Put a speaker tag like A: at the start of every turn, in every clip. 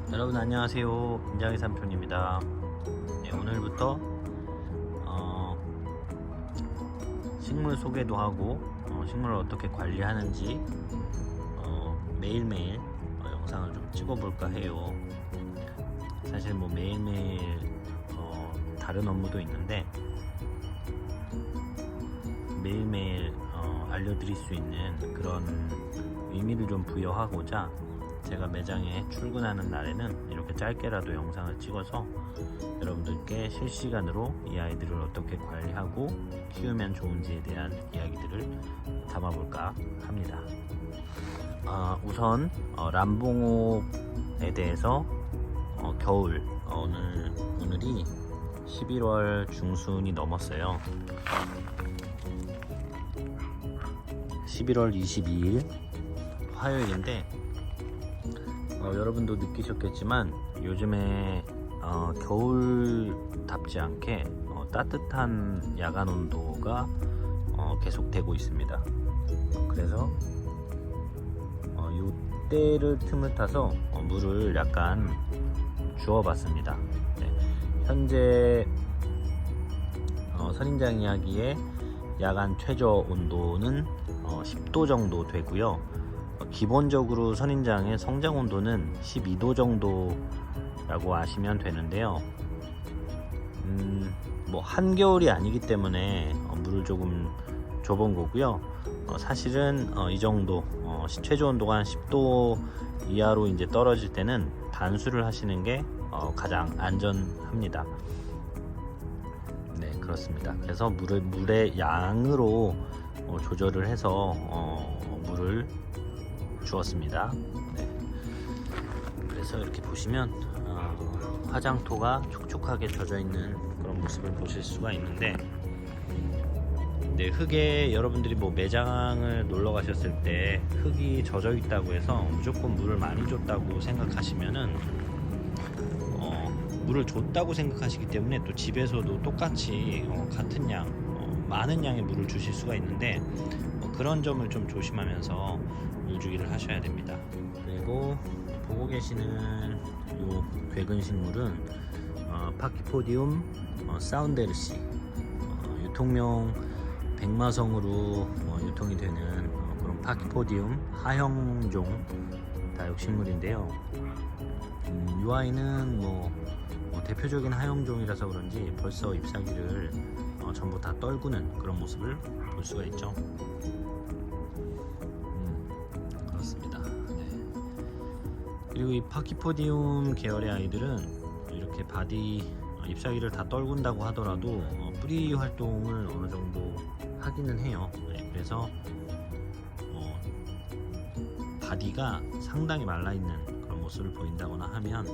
A: 여러분 안녕하세요. 김장희 삼촌입니다. 네, 오늘부터 식물 소개도 하고 식물을 어떻게 관리하는지 매일매일 영상을 좀 찍어볼까 해요. 사실 뭐 매일매일 다른 업무도 있는데 매일매일 알려드릴 수 있는 그런 의미를 좀 부여하고자 제가 매장에 출근하는 날에는 이렇게 짧게라도 영상을 찍어서 여러분들께 실시간으로 이 아이들을 어떻게 관리하고 키우면 좋은지에 대한 이야기들을 담아볼까 합니다. 우선 람봉옥에 대해서 겨울 오늘이 11월 중순이 넘었어요. 11월 22일 화요일인데 여러분도 느끼셨겠지만 요즘에 겨울답지 않게 따뜻한 야간 온도가 계속되고 있습니다. 그래서 요 때를 틈을 타서 물을 약간 주어봤습니다. 네. 현재 선인장 이야기의 야간 최저 온도는 10도 정도 되고요. 기본적으로 선인장의 성장 온도는 12도 정도라고 아시면 되는데요. 뭐 한겨울이 아니기 때문에 물을 조금 줘본 거고요. 사실은 이 정도 최저 온도가 한 10도 이하로 이제 떨어질 때는 반수를 하시는 게 가장 안전합니다. 네, 그렇습니다. 그래서 물의 양으로 조절을 해서 물을 주었습니다. 네. 그래서 이렇게 보시면 화장토가 촉촉하게 젖어 있는 그런 모습을 보실 수가 있는데, 네, 흙에 여러분들이 뭐 매장을 놀러 가셨을 때 흙이 젖어 있다고 해서 무조건 물을 많이 줬다고 생각하시면은 물을 줬다고 생각하시기 때문에 또 집에서도 똑같이 같은 양 많은 양의 물을 주실 수가 있는데 그런 점을 좀 조심하면서 물주기를 하셔야 됩니다. 그리고 보고 계시는 요 괴근 식물은 파키포디움 사운데르시, 유통명 백마성으로 유통이 되는 그런 파키포디움 하형종 다육식물인데요. 이 아이는 대표적인 하형종이라서 그런지 벌써 잎사귀를 전부 다 떨구는 그런 모습을 볼 수가 있죠. 그렇습니다. 네. 그리고 이 파키포디움 계열의 아이들은 이렇게 바디 잎사귀를 다 떨군다고 하더라도 뿌리 활동을 어느 정도 하기는 해요. 네, 그래서 바디가 상당히 말라있는 그런 모습을 보인다거나 하면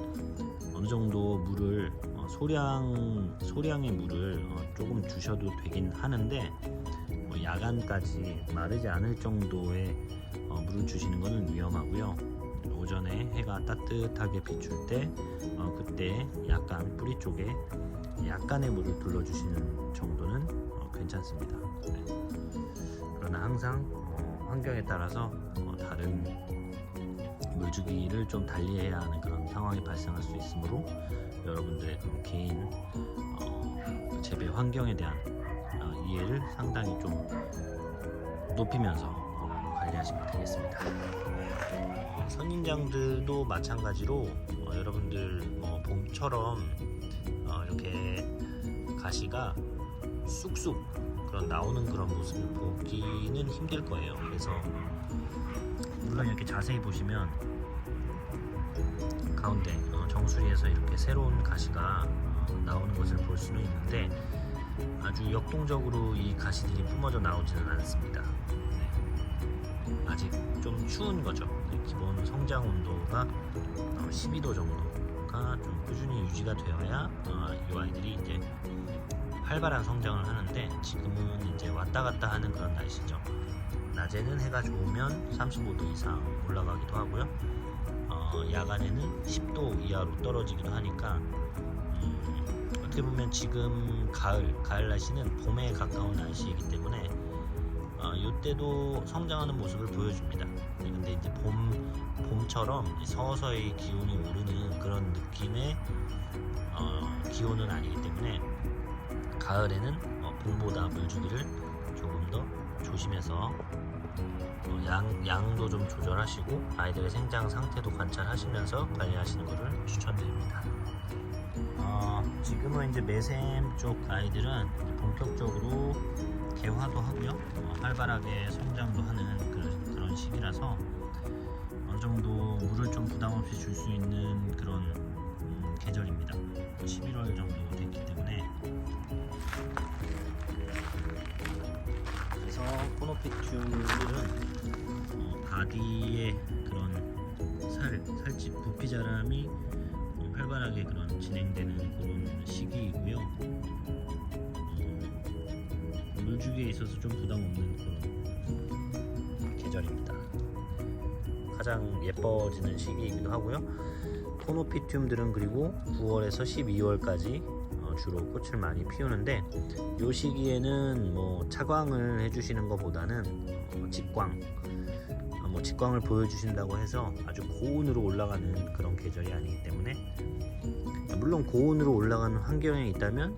A: 어느 정도 물을 소량의 물을 조금 주셔도 되긴 하는데 야간까지 마르지 않을 정도의 물을 주시는 것은 위험하고요. 오전에 해가 따뜻하게 비출 때 그때 약간 뿌리 쪽에 약간의 물을 둘러주시는 정도는 괜찮습니다. 네. 그러나 항상 환경에 따라서 다른 물주기를 좀 달리해야 하는 그런 상황이 발생할 수 있으므로 여러분들의 그런 개인 재배 환경에 대한 이해를 상당히 좀 높이면서 관리하시면 되겠습니다. 선인장들도 마찬가지로 여러분들 봄처럼 이렇게 가시가 쑥쑥 나오는 그런 모습을 보기는 힘들 거예요. 그래서 물론 이렇게 자세히 보시면 가운데 정수리에서 이렇게 새로운 가시가 나오는 것을 볼 수는 있는데 아주 역동적으로 이 가시들이 뿜어져 나오지는 않습니다. 네. 아직 좀 추운 거죠. 기본 성장 온도가 12도 정도가 좀 꾸준히 유지가 되어야 이 아이들이 이제 활발한 성장을 하는데 지금은 이제 왔다 갔다 하는 그런 날씨죠. 낮에는 해가 좋으면 35도 이상 올라가기도 하고요. 야간에는 10도 이하로 떨어지기도 하니까 어떻게 보면 지금 가을 날씨는 봄에 가까운 날씨이기 때문에 이때도 성장하는 모습을 보여줍니다. 근데 이제 봄처럼 서서히 기온이 오르는 그런 느낌의 기온은 아니기 때문에 가을에는 봄보다 물주기를 조금 더 조심해서 양도 좀 조절하시고 아이들의 생장 상태도 관찰하시면서 관리하시는 것을 추천드립니다. 지금은 이제 매샘 쪽 아이들은 본격적으로 개화도 하고요, 활발하게 성장도 하는 그런 시기라서 어느 정도 물을 좀 부담 없이 줄 수 있는 그런 계절입니다. 11월 정도 됐기 때문에. 그래서 코노피튬들은 바디의 그런 살집 부피 자람이 활발하게 그런 진행되는 그런 시기이고요. 물주기에 있어서 좀 부담 없는 그런 계절입니다. 가장 예뻐지는 시기이기도 하고요. 코노피튬들은 그리고 9월에서 12월까지 주로 꽃을 많이 피우는데, 이 시기에는 뭐 차광을 해주시는 것보다는 직광을 보여주신다고 해서 아주 고온으로 올라가는 그런 계절이 아니기 때문에, 물론 고온으로 올라가는 환경에 있다면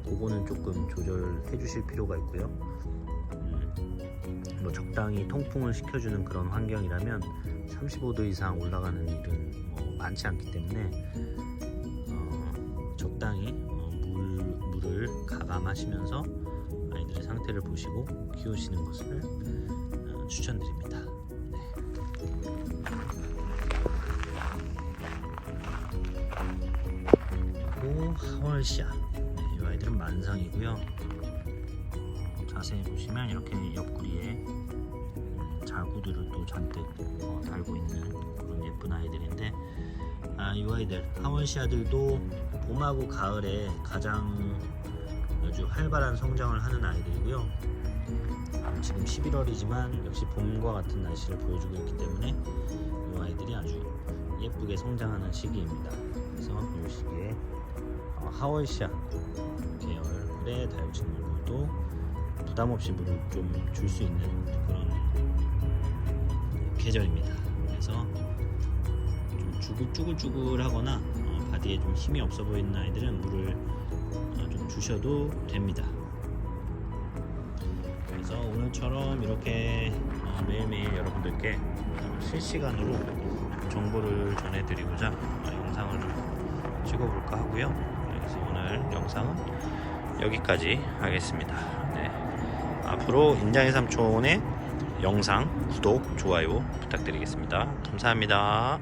A: 그거는 조금 조절해 주실 필요가 있고요. 뭐 적당히 통풍을 시켜주는 그런 환경이라면 35도 이상 올라가는 일은 많지 않기 때문에 적당히 물을 가감하시면서 아이들의 상태를 보시고 키우시는 것을 추천드립니다. 그리고 하월시아, 이 아이들은 만상이고요. 자세히 보시면 이렇게 옆구리에 자구들을 또 잔뜩 달고 있는 그런 예쁜 아이들인데, 이 아이들 하월시아들도 봄하고 가을에 가장 아주 활발한 성장을 하는 아이들이고요. 지금 11월이지만 역시 봄과 같은 날씨를 보여주고 있기 때문에 이 아이들이 아주 예쁘게 성장하는 시기입니다. 그래서 이 시기에 하월시아 계열의 다육식물도 부담없이 물을 좀 줄 수 있는 그런 계절입니다. 그래서 좀 쭈글쭈글하거나 바디에 좀 힘이 없어 보이는 아이들은 물을 좀 주셔도 됩니다. 그래서 오늘처럼 이렇게 매일매일 여러분들께 실시간으로 정보를 전해드리고자 영상을 좀 찍어볼까 하고요. 그래서 오늘 영상은 여기까지 하겠습니다. 네. 앞으로 인장의 삼촌의 영상 구독, 좋아요 부탁드리겠습니다. 감사합니다.